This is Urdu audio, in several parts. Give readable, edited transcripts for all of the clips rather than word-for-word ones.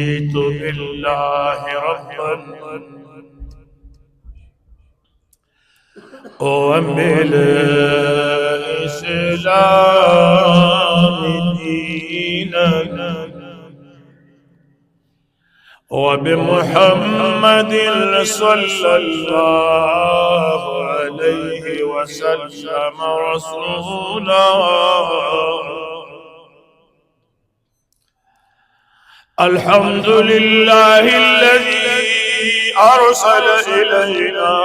رضيت بالله ربا وبالإسلام دينا وبمحمد صلى الله عليه وسلم رسولا. الحمد لله الذي أرسل إلينا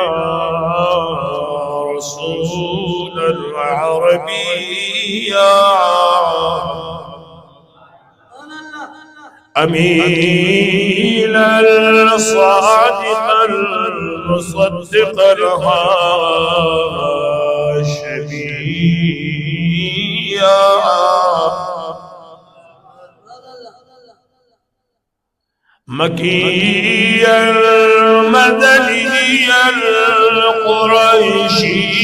رسولا عربيا أمينا صادقا مصدقا هاشميا مكيا مدنيا قريشيا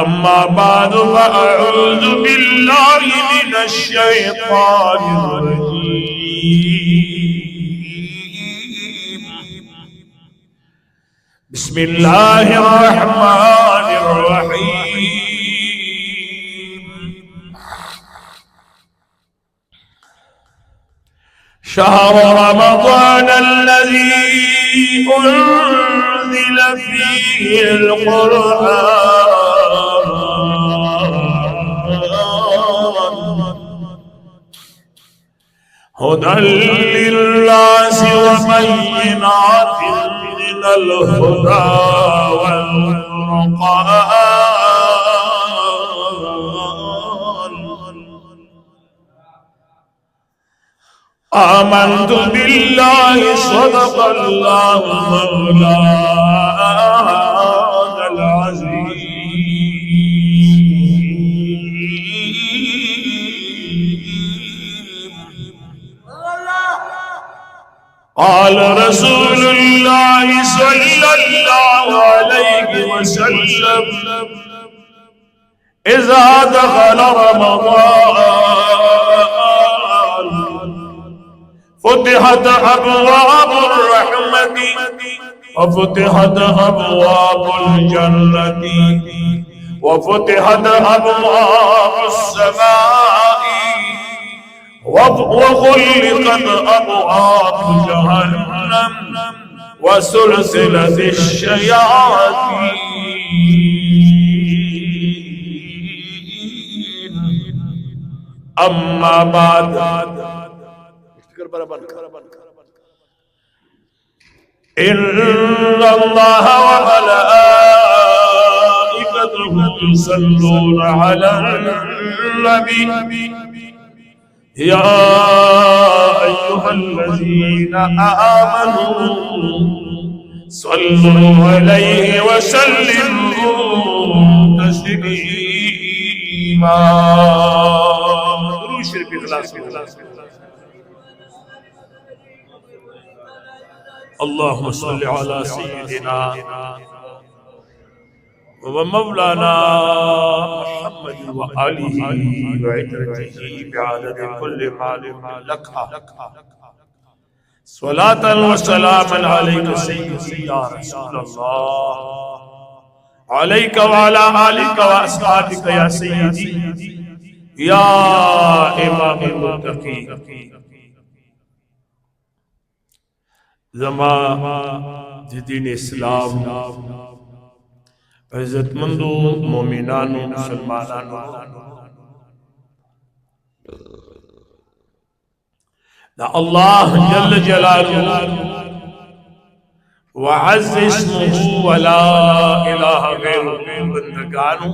أما بعد فأعوذ بالله من الشيطان الرجيم. بسم الله الرحمن الرحيم. شهر رمضان الذي أنزل فيه القرآن هدى للناس وبينات من الهدى والفرقان. آمنت بالله صدق الله مولانا العظيم. قال رسول الله صلى الله عليه وسلم إذا دخل رمضان فتحت أبواب الرحمة وفتحت أبواب الجنة وفتحت أبواب السماء وغلقت أبواب جهنم وسلسلة الشياطين. أما بعد إن الله وملائكته يصلون على النبي يا أيها الذين آمنوا صلوا عليه وسلموا تسليما. درود شریف اخلاص اللهم صل على سيدنا ومولانا محمد وآله وعترته بعدد كل معلوم لك صلاة وسلاما عليك سيدي يا رسول الله عليك وعلى آلك وأصحابك يا سيدي يا إمام المتقين. زما دین اسلام عزتمندو مومنانو مسلمانانو دا اللہ جل جلالہ وعز اسمه ولا الہ غیره بندگانو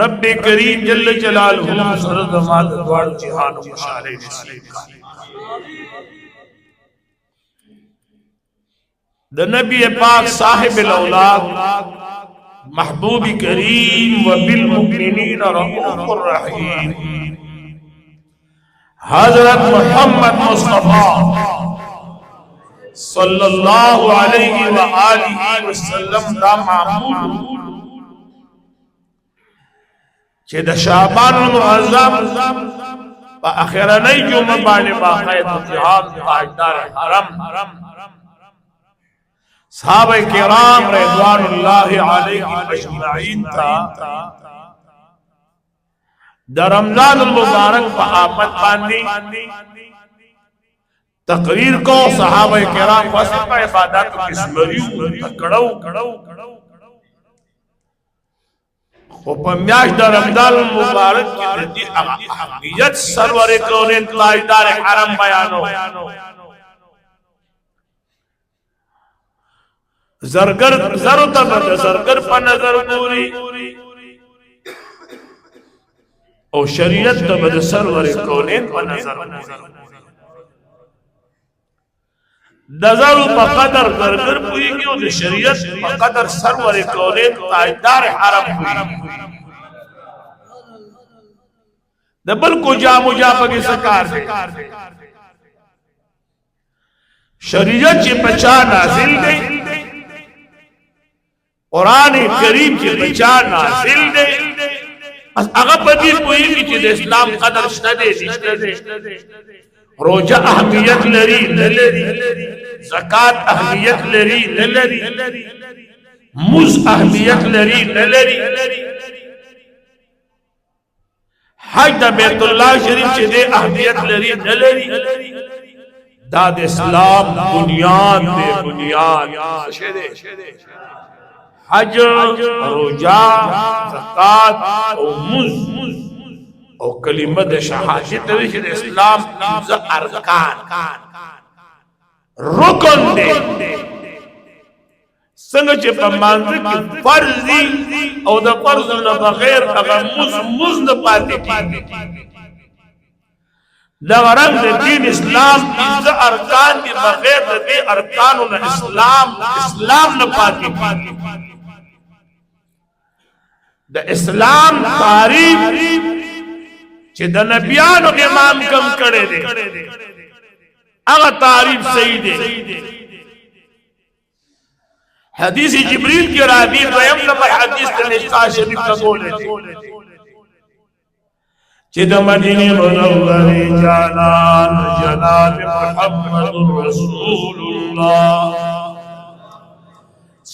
رب کریم جل جلالہ سرد ماد دوار جہان و مشارے نصیب کا دا نبی پاک صاحب الاولاد محبوب کریم و بالمؤمنین رؤوف الرحیم حضرت محمد مصطفیٰ صلی اللہ علیہ وآلہ وسلم دا معمول چې د شعبان المعظم په اخرنۍ جمعه باندې باقاعده جهاد تاجدار حرم صحابه کرام رضوان الله علیهم اجمعین تا د رمضان المبارک په آمد باندې تقریر کو صحابه کرام واسه په عبادت کې سمریو کړهو او په میاشت د رمضان المبارک کې د دې اهمیت سرور کونین تاجدار حرم بیانو زرگر زرتا د زرگر په نظر ګوري او شریعت د بد سرور کونین په نظر ګوري د زرو په قدر زرگر پویږي او د شریعت په قدر سرور کونین تاجدار حرم پویږي د بل کو جامو جا پکې سکار دي شریعت چې بچا نازل دی قرآن کریم چې بچا نازل دی هغه پدې پوهیږي چې د اسلام قدر شته دی نشته دی روزه اهمیت لري زکات اهمیت لري مز اهمیت لري حج د بیت الله شریف چې د اهمیت لري دا د اسلام بنیاد دی بنیاد حج روزه زکات او مز او کلمه د شهادت د اسلام ز ارکان رکن دی څنګه چې په مانځ کې فرض دي او د فرض نه بغیر هغه مز نه پاتې کیږي دا ورنګ د دین اسلام ز ارکان دي بغیر د دې ارکانو نه اسلام نه پاتې کیږي د اسلام تعریف چې د نبیانو امام کم کړي دي هغه تعریف صحیح دی حدیث جبریل کی راوی دویم نمبر حدیث د نساء شریف کا بولے تھے چې د مدینه منورې جانان جناب محمد رسول الله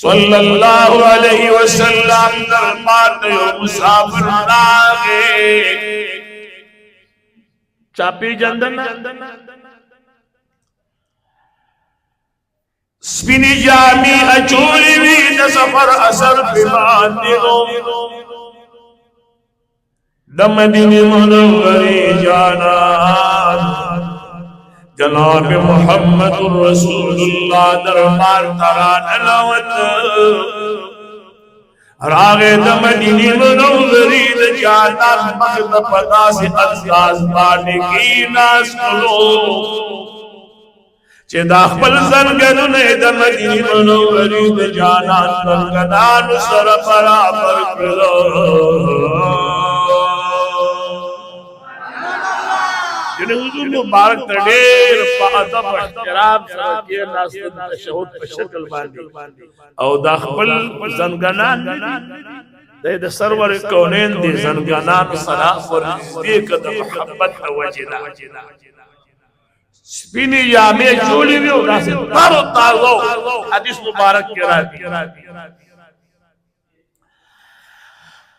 صلی الله علیه وسلم دربار یو مسافر راغی چاپی جندنا سپینی جامی اچولی وی د سفر اثر پی باندیو د مدینه منورې جانان جناب محمد رسول الله دربار تران لوت راغه د مدینه منورې د جانان مخ پتا سے انداز باندې کی ناس کلو چې دا خپل زنګنونه د مدینه منورې د جانان زنګنانو سره برابر کړو جنه حضور مبارک ډېر په ادب او احترام سره کې ناس تشهود په شکل باندې او دا خپل زنګنان د سرور کونین دي زنګنان سره ورنږدې کده محبت او وجدا سپینی جامې جوړې وي او داسې تر تازه حدیث مبارک کې راځي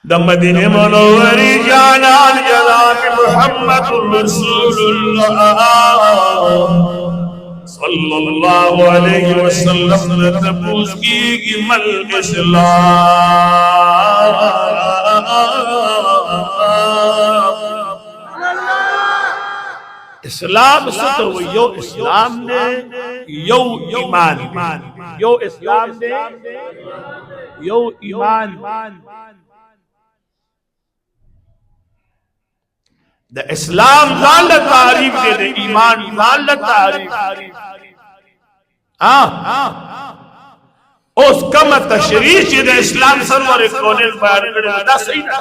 د مدینه منورې جانان جناب محمد رسول الله صلی الله علیه وسلم تبوس کیږي مل اسلام اسلام ستو یو اسلام دے یو ایمان یو اسلام دے یو ایمان د اسلام ځان له تعریف دے د ایمان ځان له تعریف اوس کوم تشریح چې د اسلام سرور کونل بیان کړی دا صحیح ده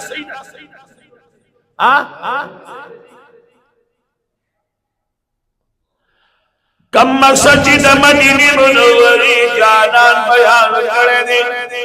کم مقصد چې د مدینه منورې جانان بیان کړی دی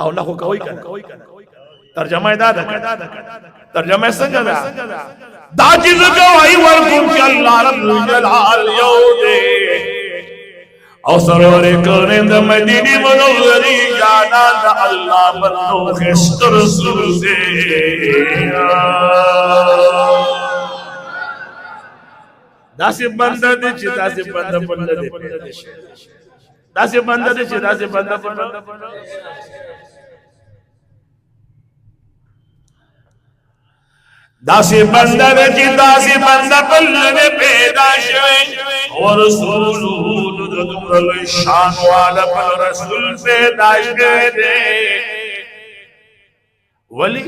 او نه کوي کنه ترجمه دا ده ترجمه څنګه ده دا چې کوي ورکوم چې الله رب الجلال یو دې او سرور کړه د مدینه منورې جانا د الله بندو خستر رسول دې داسې بنده دې چې داسې بنده بنده دې داسې بنده دې چې داسې بنده بنده داسې بنده دې چې داسې بنده بنده پیدا شوی او رسول د دومره شان والا بل رسول پیدا شوی دې ولی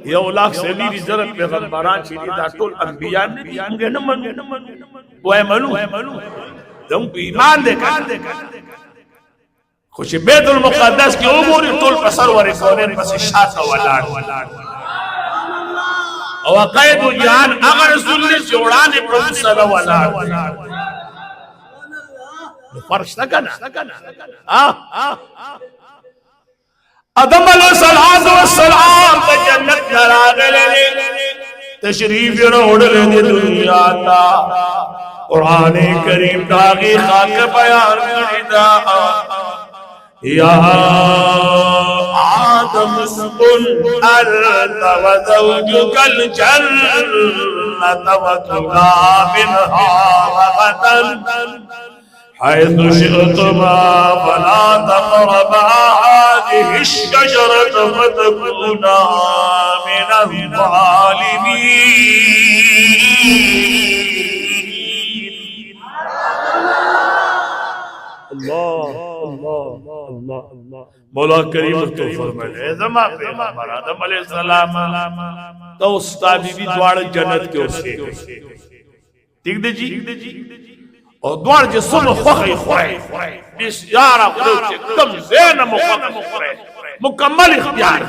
یو لاکھ سلیری زرد پیغمبران چې دا ټول انبیاء نه دي موږ نه منو وای منو دم ایمان دې کړ خو چې بیت المقدس کې وګوري ټول پسر ورې کولین پس شاته ولاړ او قائد جهان هغه رسول دې چې وړاندې پر سره ولاړ نو فرق شته کنه آدم علیہ السلام ته جنت راغله تشریف وروړل دې دنیا تا قران کریم داغي خاک بیان کړی دا یا آدم اسكن انت وزوجك الجنة وكلا منها رغدا حيث شئتما فلا تقربا هذه الشجرة فتكونا من الظالمين الله مولا کریم تو فرمائے زما پیغمبر آدم علیہ السلام تو استا بی بی دوار جنت کے اسے ٹھیک دے جی او دوار جی صبح خوخی خوری بیس یارا خوری کم زین خوری مکمل اختیار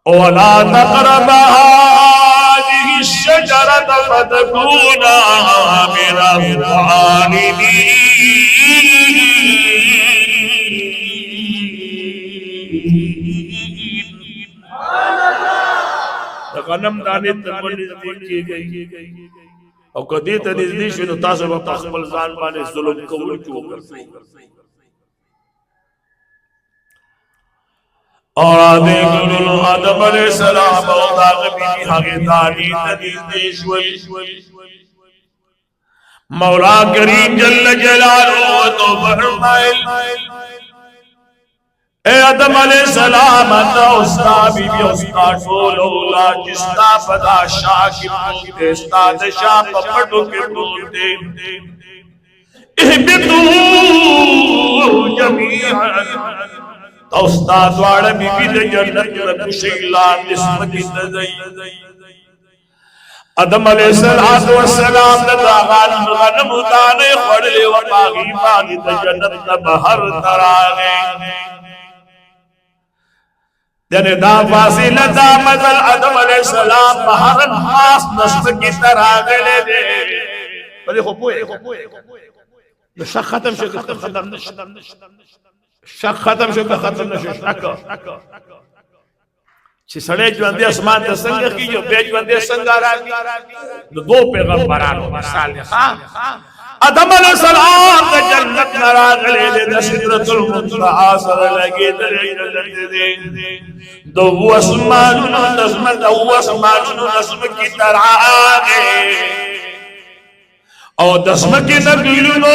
ولا تقرب هذه الشجرة فتكونا من الظالمين غنم دانے تمن نزدیک کی گئی او کدی ته نزدیک شنو تاسو په خپل ځان باندې ظلم کول کیو کوي اور دیکھو آدم علیہ السلام او داغ بی هغه دانی ته نزدیک شوي مولا کریم جل جلاله تو فرمائے اے آدم علیہ السلام اتا استا بی بی استا ٹول اولا جستا پدا شاہ کی پوتے استاد شاہ پپڑو کے پوتے احبتو جميعا تو استا دوار بی بی دے جنت رکو شیلان اسم کی تزئی آدم علیہ السلام داغان غنم دانے خوڑلے و باغی باغی دے جنت بہر تراغے یعنی دا فاصلہ دا مزل آدم علیہ السلام بہرن خاص نصف کی طرح گلے دے بلی خوبوئے شک ختم شکل ختم نشد شک ختم شکل ختم نشد شک چی سڑے جواندی اسمان تا سنگ کی جو بے جواندی سنگ آرہا کی دو پیغمبران مثال خواہ آدم علیہ السلام دا جنت نراغ لے دے سدرت المنتہا سر لگے دے دو اسمانون نظم کی طرح آگے او دسم کی نبیلونو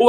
هو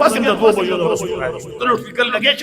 خاصم ده هو بيقول رسول الله طلعوا في كل لقيت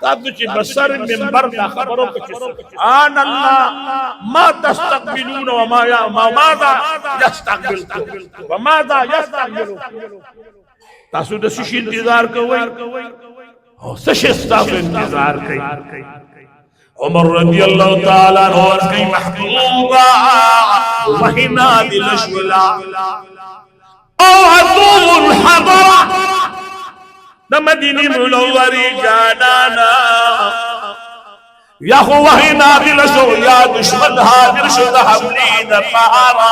تاسو چې بسر منبر دا خبرو کې سبحان الله ما تستقبلون وما ماذا يستقبل وماذا يستقبل تاسو د شي انتظار کوئ او څه تاسو انتظار کوئ عمر رضی اللہ تعالیٰ عنہ ورکی محبوبا وحنا دل شولا او عدوم الحضرہ دا مدینی ملوری جانانا یا خو وحنا دل شو یا دشمن حاضر شو دا حملین پارا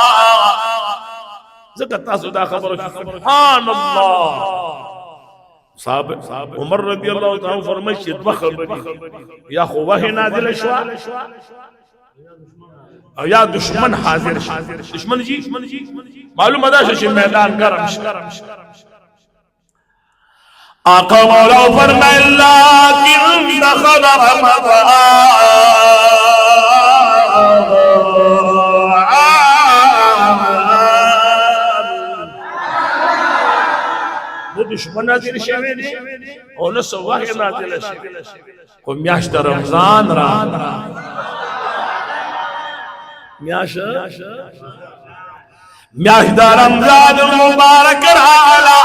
زکتا سو دا خبر سبحان اللہ صاحب عمر رضی اللہ تعالیٰ فرمائی چھ دو خبری یا خو وحی نازل شوا یا دشمن حاضر دشمن جی معلوم ادا شش میدان گرم آقا مولا فرمائی لیکن دخل دشمن نازل شوی دی او نه سواه نازل شوی خو میاشت رمضان را میاشت رمضان مبارک رالا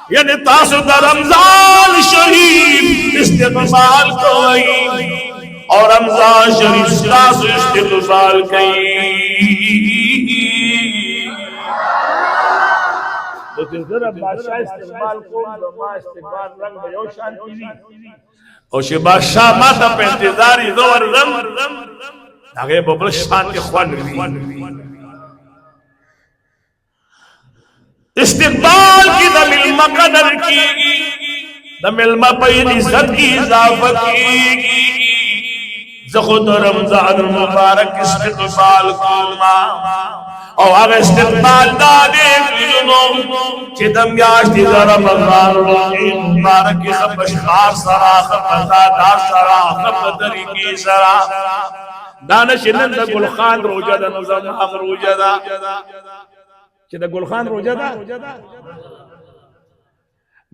یعنی تاسو دا رمضان شریف استقبال کوئی اور رمضان شریف تاسو استقبال کوئی بادشاہ استقبال کو زما استقبال رنگ بیو شان کی او شی بادشاہ ما تا په انتظاری زور رم هغه ببل شان کې خوان وی استقبال کی د ملما قدر کی د ملما په عزت کی اضافت کی زخود رمضان مبارک استقبال کوما او هغه استقبال دا دې چې د میاشتې د رمضان مبارک خبش خاص سرا خبردار سرا خبرداری کی سرا دانش نن د ګل خان روزه د نظام هم روزه دا چې د ګل خان روزه دا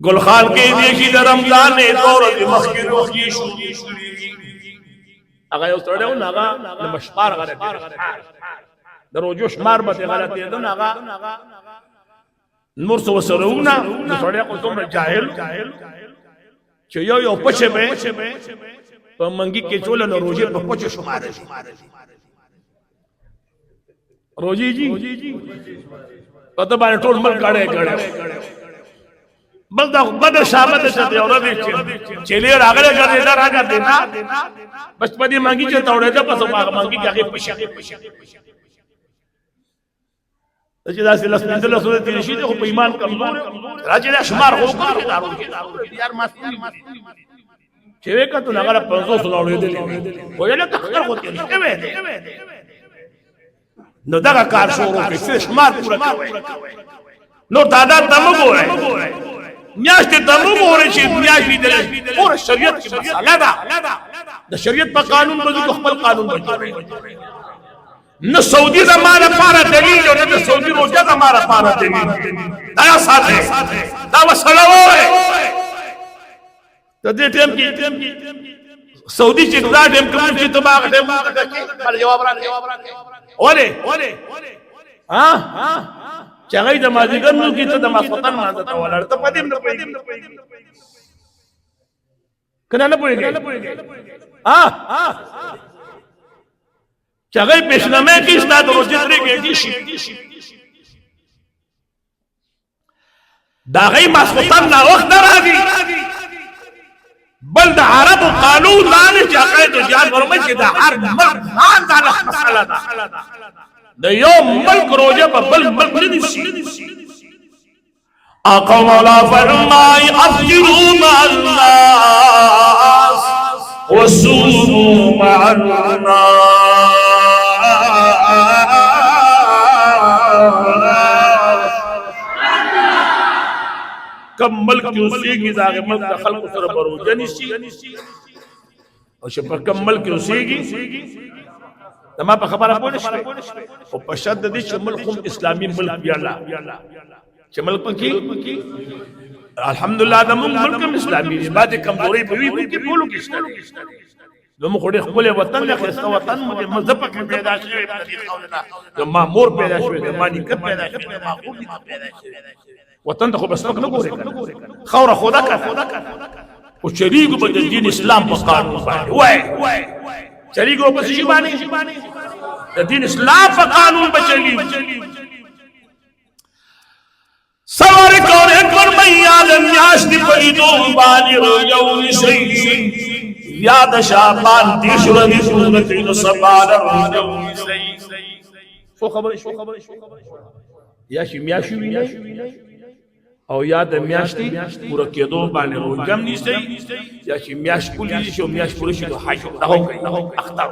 ګل خان کې دې چې د رمضان نه دور د مخکې روزي شروع هغه یو سره نه هغه مشمار غره د روزو شمار به غلطي ده هغه نور څه وسرونا د سړی کو کوم جاهل چې یو پښه به په منګي کې چول نو روزي په پښه شمار دي روزي جی پته باندې ټول مل غړې بل دا بد شامت ته اور دې چې لې راغله غړې دا راګه دینا بس په دې منګي چې توړې ده پس ما منګي کې پښه چې دا سلاس پندله سورې تیر شي خو په ایمان کمزور راځي شمار هو کوي یار مسئول چې وکړو نه غره 500 لوړې دي خو یې له تخر هوته نه نو دا کار شروع کړي چې شمار پورا کوي نو دا تم ګورای میاشتې تم ګورای چې میاشتې د پوره شریعت کې مسله ده د شریعت په قانون باندې خپل قانون باندې نہ سعودی زمانہ پارا دلیل اور نہ سعودی روزہ زمانہ پارا دلیل دایا ساتھ ہے دا مسئلہ وہ ہے تو دے ٹیم کی سعودی چکتا ٹیم کمون چی تباق ٹیم پر جواب رہا اولے ہاں چاگئی دمازی گرنو کی تو دماز فتن مانتا والا تو پدیم نہ پوئی کنا نہ پوئی گئی ہاں چاگئی پیشنامے کی استاد روزی گئی شی دا غي مسخوطان نا وقت در آگی بل دا عرب قانون لانی چاقای تو جان فرمائی چی دا عرب ملک نان دا لخ مسئلہ دا دا یو ملک روجہ پا بل ملک ندیسی آقا مولا فرمائی افجروا مع الناس وصوموا مع الناس کم ملک کی اسی گی داغے ملک دا خلق سر بروجہ نیسی اور شپر کم ملک کی اسی گی تمہا پا خبر اپو نشتے اور پشد دی چھ ملک اسلامی ملک بیالا چھ ملک پا کی الحمدلله د موږ ملک اسلامي دی باندې کمزوري په وی کې بولو کې شته نو موږ خو خپل وطن له خسته وطن موږ مذهب کې پیدا شوی په دې قولنا د ما مور پیدا شوی د ما نیکه پیدا شوی د ما خور پیدا شوی وطن ته خو بس نه ګوري خوره خدا کا او شریک په دین اسلام په قانون باندې وای شریک په شی باندې د دین اسلام په قانون بچلی سوار کون اکبر میال میاشتی پریدو بانی رو یوم سی یاد شابان دیش ردی صورتی نو سبان رو یوم سی شو خبر یاشی میاشی وینه او یاد میاشتی پورا کېدو باندې روزم نیسي یا چې میاش کولی شي او میاش پوره شي نو حج دغه اختر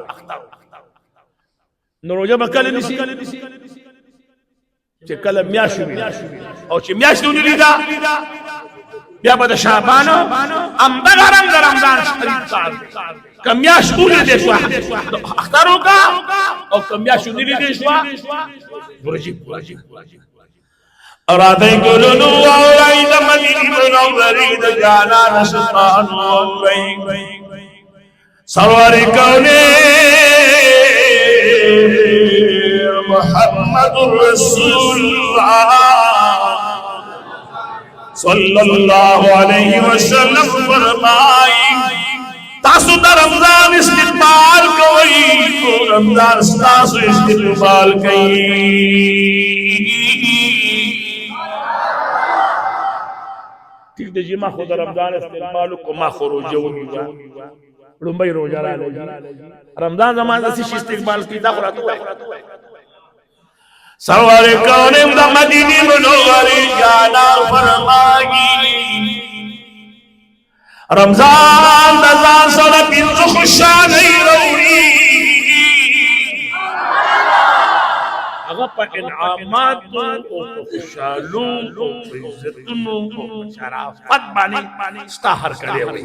نو روزه مکل نیسي چې کله میاش وي او چې میاش نه لیدا بیا به د شعبان ام بغرم د رمضان شریف کار کمیاش کولی دې شو اختر وکا او کمیاش نه لیدې شو ورجی ارادے گلنو اولائی دا مدینی منوری دا جانا نشطان اولائی سوار کونے محمد رسول اللہ صلی اللہ علیہ وسلم فرمائی تاسو دا رمضان استقبال کوئی تو رمضان تاسو استقبال کوئی ٹھیک دے جی ما خود رمضان استقبالو کو ما خروجه وگیگا لنبای روجہ را لگی رمضان زمان دسی استقبال کی دا خوراتو ہے سوار کونم دا مدینی منوری جانا فرماگی رمضان دا زان سولا پینزو خوشانی روڑی اگر پا انعامات او پا خوشالو او پا عزتنو او پا شرافت بانی ستاہر کرے ہوئی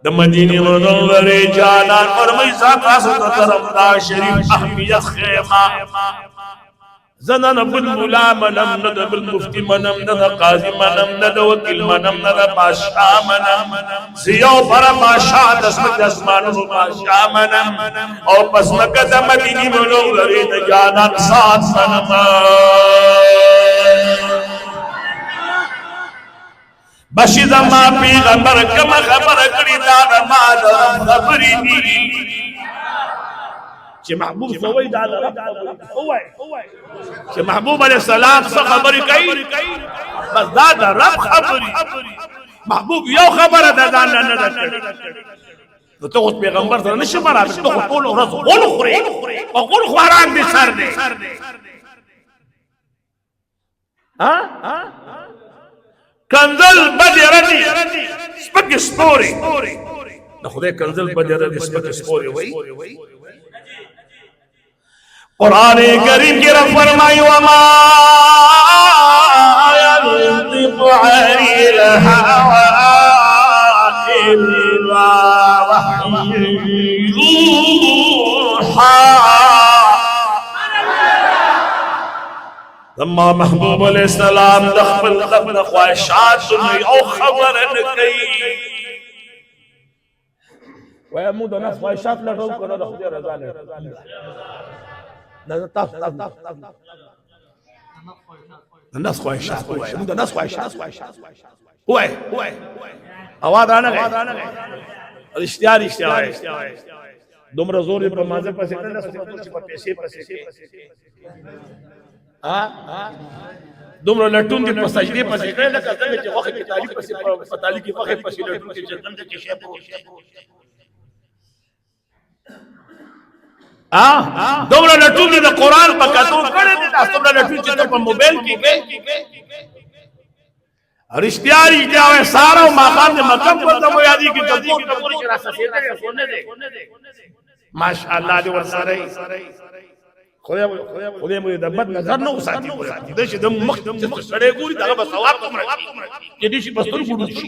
دا مدینی منوری جانان فرمی ذاکا ستا رمضان شریف احمیت خیمہ زنان بالملا منم ند بالمفتی منم ند قاضی منم ند وکیل منم ند بادشاہ منم زیو پر بادشاہ دسمت اسمانو بادشاہ منم اور پس مکد مدینی منوری جانان ساتھ منم بشی زمان پیغمبر کم خبر کری دادا مادر خبری دی چه محبوب سوئی دادا رب خبری چه محبوب علیہ السلام سا خبری کئی بس دادا رب خبری محبوب یو خبر دادا نانا کری تو خود پیغمبر سر نشی مرا تو خود قول رز قول خوری و قول خواران دی سر دی کنزل بدردی سپک سپوری دا خدای کنزل بدردی سپک سپوری وی قرآن کریم کی رب فرمائی وما ينطق عن الهوى إلا وحي يوحى لما محبوب علیہ السلام دخبل خبر خواہشات سنوی او خبر نکی ویا مو دا ناس خواہشات لڑھو کرو دا خودی رضا لے تاف ناس خواہشات ہوئے مو دا ناس خواہشات ہوئے آواد آنا گئے اشتیار دومرا زوری پر مانزر پسے کرنے سمتو پر پیسے پسے دومره لټون دي په سجدي پسې کړه لکه څنګه چې وخت کې تعالی پسې په تعالی کې وخت پسې لټون کې جنم کې شی په دومره لټون دي د قران په کتو کړه دي تاسو دومره لټون چې په موبایل کې کې رښتیاري دا سارا ما باندې مکم ورته مو یادي کې کبور چې را سفیده سونه دي ماشاءالله دې ورسره خدای مو د بد نظر نه وساتي د شي د مخ سړی ګوري دا به ثواب کوم کې دي شي بستر ګوري شي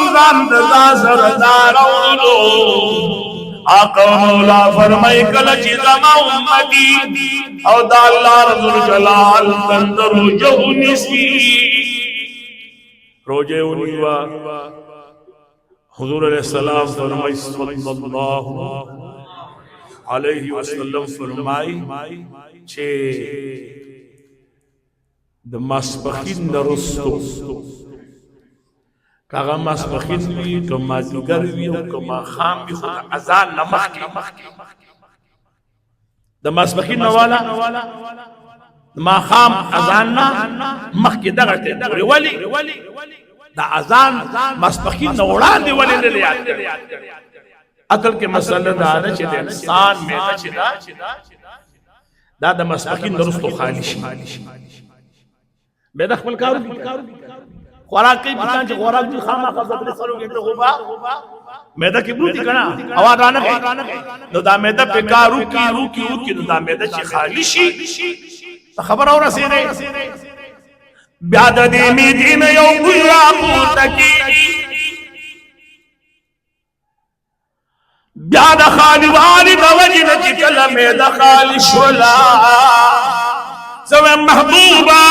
رمضان دزا سردار اولو آقا مولا فرمائی کلچ زما امتی او دا اللہ رب الجلال تندر روجہ نسی روجہ انیوا حضور علیہ السلام فرمائی صلی اللہ علیہ وسلم فرمائی چھے د ماسپخین نرستو کاغا ماسپخین وی کما دیگر وی او کما خام وی خود ازان نمخ کی د ماسپخین نوالا ما خام ازان مخ کی دغته ولی دا ازان ماسپخین نوڑان دی ولی نه یاد کړي اصل کې مسله دا نه چې د انسان میده چې دا د ماسپخین نرستو خالی شي میده خپل کارو خوراک کی بکان چې خوراک دی خامہ خزت رسلو کې غبا میده کې بروتی کنا اواز رانه کوي نو دا میده په کارو کی نو دا میده چې خالی شي خبر اور رسیدې بیا د دې میدین یو ګلا پورتکی بیا د خالی والی د وجه چې کله میده خالی شولا زو محبوبا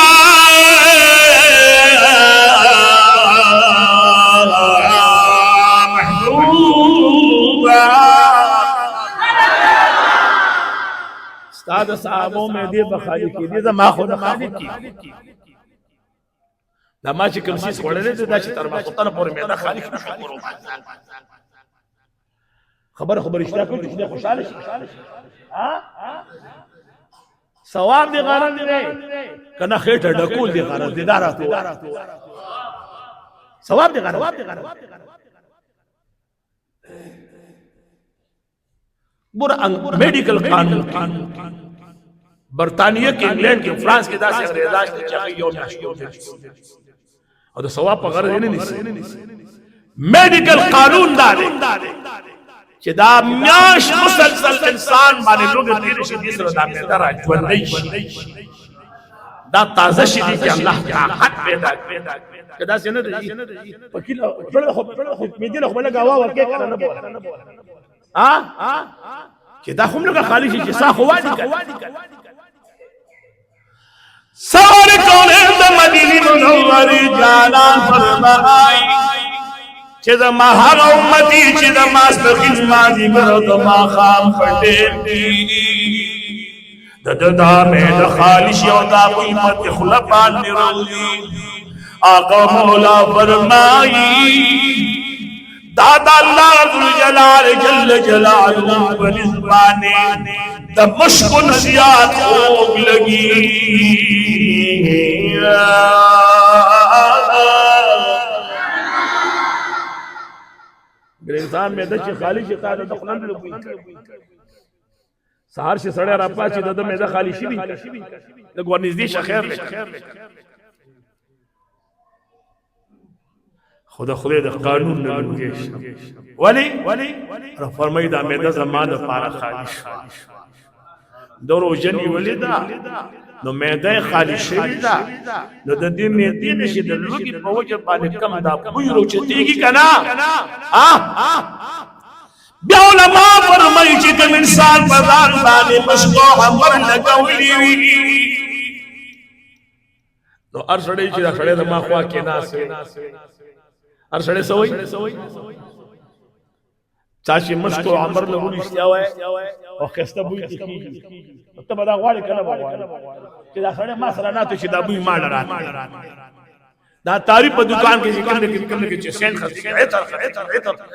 استاد صحابوں میں دی بخالی کی دی ما خود خالق کی دا ما چې کوم څه وړلې دا چې تر ما خطر پورې مې دا خالق شکر خبر اشتیا کوي چې خوشاله شي ها ثواب دی غرض دی کنه خېټه ډکول دی غرض دی دارته ثواب دی غرض بر میڈیکل قانون برطانیہ کے انگلینڈ کے فرانس کے دا سے انگریزاش تے چاہیے یوم نشو اور دا ثواب پر غرض نہیں میڈیکل قانون دا دے کہ دا میاش مسلسل انسان بانے لوگ دیر شدیس رو دا پیدا را جوندیش دا تازہ شدی کہ اللہ طاقت پیدا کہ دا سے ندی پکیل میدین خوب لگا ہوا ورکے کرنا بولا کہ دا خم لگا خالی شی جسا خوادی کر سوار کونین دا مدینی منوری جانان فرمائی چه دا ما هر امتی چه دا ما سبخیز مازی برو دا ما خام پردیم دی دا میں دا خالی شی و دا قیمت خلپان نرولی آقا مولا فرمائی دادا اللہ عزو جلال جل جلالہ بنزبانے دا مشک و نزیات خوب لگی گر انسان میں دچ خالی شتا دا دخلان لگوئی سہار سے سڑے راپا چی دا میں دا خالی شی بھی لگوار نزدیش خیر لکھا خدا دا قانون نلوگیش ولی فرمائی دا میدہ زمان پارا خالیش دو روجنی ولی دا نو میدہ خالیش شوی دا نو دا دی میدی نشی دا لوگی پا وجہ پانے کم دا پوی روچتی گی کنا بیا علماء فرمائی چی کم انسان پردان بانے مشکو حمر لگولی وی نو ارسڑی چی دا سڑے دا ما خواہ کے ناسے ار سڑے سوئی چاچی مشکو عمر لگولی اشتیاوائے اور خستہ بوئی تکی تب دا غواری کنا بغواری چی دا سڑے ما سراناتو چی دا بوئی مار لراتا دا تاری پا دکان کے کم لکے چی سین خرسی کے عطر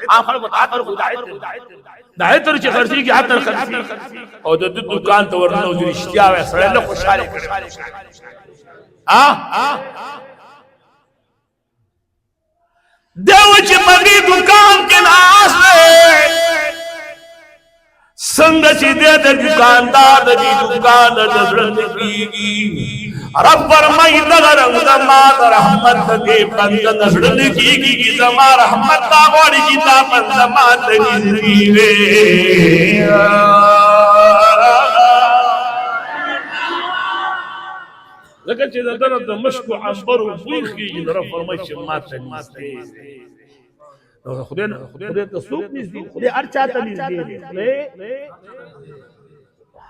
آم خلقو عطر خود دا عطر چی خرسی کی عطر خرسی اور دا دکان تو ورنو زیر اشتیاوائے سڑے لکو شارے کرے دیو چی مگی دکان کے ناس لے سنگ چی دے در دکاندار دی دکان در زندگی رب فرمائی دغرنگ زمان رحمت دے بند در زندگی زمان رحمت دا غوڑی کی دا بند زمان دگی وے لیکن چیزا درد مشکو عمبر و بویخی رب فرمائی چی مات نیستے خدای ته څوک نږدې خدای هر چا ته نږدې دی خدای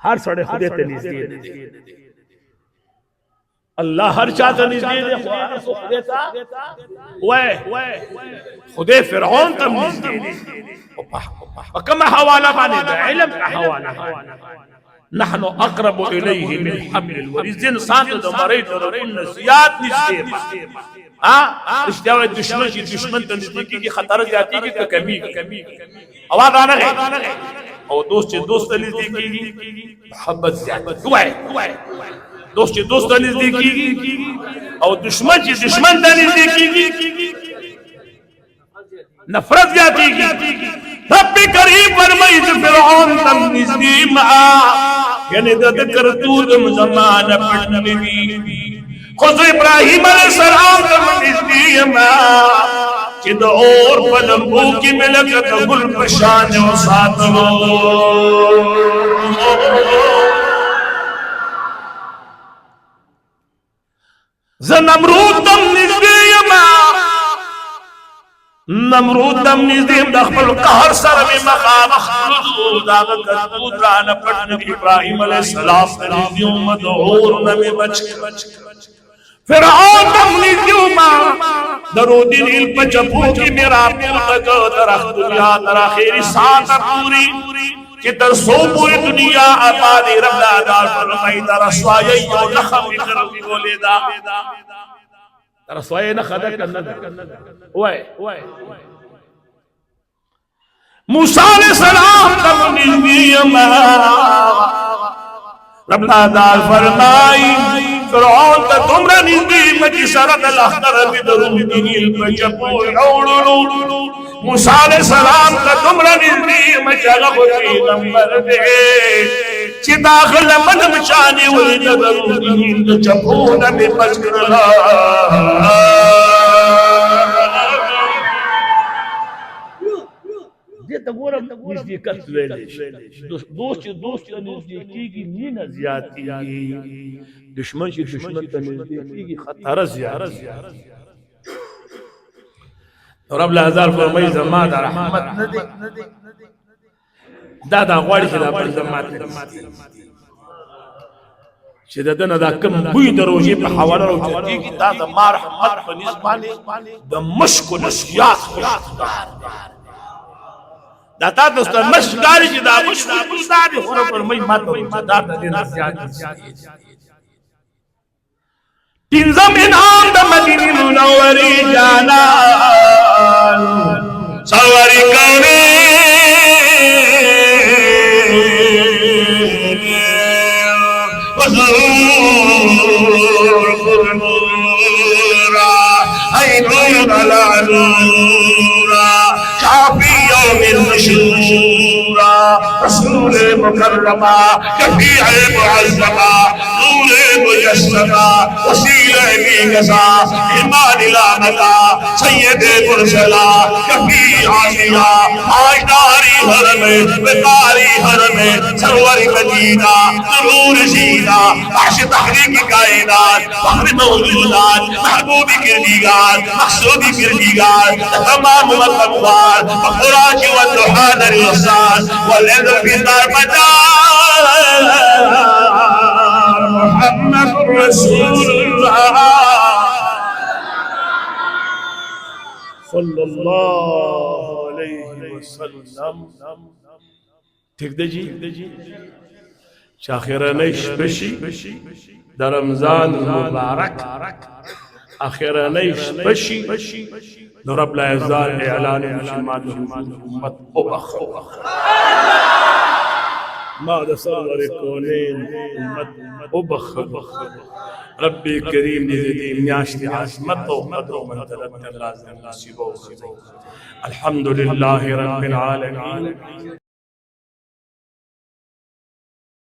هر سړی خدای ته نږدې دی الله هر چا ته نږدې دی خو هر څوک خدای ته وای خدای فرعون ته نږدې دی په کومه حواله باندې د علم حواله نحن اقرب الیه من حبل الورید انسان ته د مړی ډېرونه زیات نږدې ها رښتیا وایي دشمن چې دشمن ته نږدې کېږي خطر زیاتېږي که کمیږي اواز رانغی او دوست چې دوست ته نږدې کېږي محبت زیاتېږي وایي دوست چې دوست ته نږدې کېږي او دشمن چې دشمن ته نږدې کېږي نفرت زیاتېږي رب کریم فرمایي چې فرعون ته نږدې ما یعنی د کرتوت زمانه پټ نه وي خو ابراهیم علیه السلام ته نږدې ما چې د اور په لمبو کې ملکه د ګل په شان وساتلو زه نمرود تم نږدې یما نمرود تم نږدې د خپل قهر سره مې مخامخ کړو دا کرتوت رانه پټ نه ابراهیم علیه السلام ته نږدې وم د اور نه مې بچ فرعون تم نږدې وم درود نیل په چپو کې مې راپورته کړ تر دنیا تر اخري ساعت پورې چې تر څو پورې دنیا آبادې رب دادار فرمایي د رسوایۍ یو نښه مې ګرځولې ده رسوایۍ نښه ده که نه ده وایي موسی علیه السلام ته نږدې یم رب دادار فرمایي فرعون ته دومره نږدې یم چې سره د لښکر مې درود نیل په چپو راوړلو موسی علیہ السلام ته دومره نږدې یم چې هغه خو پیغمبر دی چې داخله منم چانې ولې د درود نیل د چپو نه مې بچ کړله دې ته ګورم نږدېکت ویلی شي دوست چې دوست ته نږدې کېږي مینه زیاتېږي دشمن چې دشمن ته نږدې کېږي خطر زیات رب العزال فرمایي زما د رحمت نه دی دا غواړي چې دا بل زمات چې د دنه دا کم بوی د روژې په حواله راوچتېږي دا د ما رحمت په نیز باندې د مشکو نه زیات خوشبودار دا تا دوسته مشک ښکاري چې دا مشک خوشبودار دی خو رب فرمایي ما ته دا د دې نه زیات پنځم انعام د مدینې منورې جانان سواری کوي حضور نورا ای نور علی نورا شافی یوم النشورا رسول مکرمہ شفیع معظمہ نور مجسمہ وسیلہ بیگزا ایمان لامتا سید مرسلہ شفیع آسیہ آجداری حرم بقاری حرم سرور مدینہ ضرور سینہ عرش تحریک کائنات فخر موجودات محبوب کردگار مقصود کردگار تمام مطلوبات فخراج والدحان الرسال والعلم في دار مدار محمد رسول الله صلی اللہ علیہ وسلم ٹھیک دے جی آخرانه شپشی در رمضان مبارک آخرانه شپشی در رب العزال اعلان مسلمان امت ابخ ما دا سرور کونین امت ابخ ربی کریم نیزدی میاشت عظمت و قدر و منزلت لازم نصیب و خزو الحمدللہ رب العالمین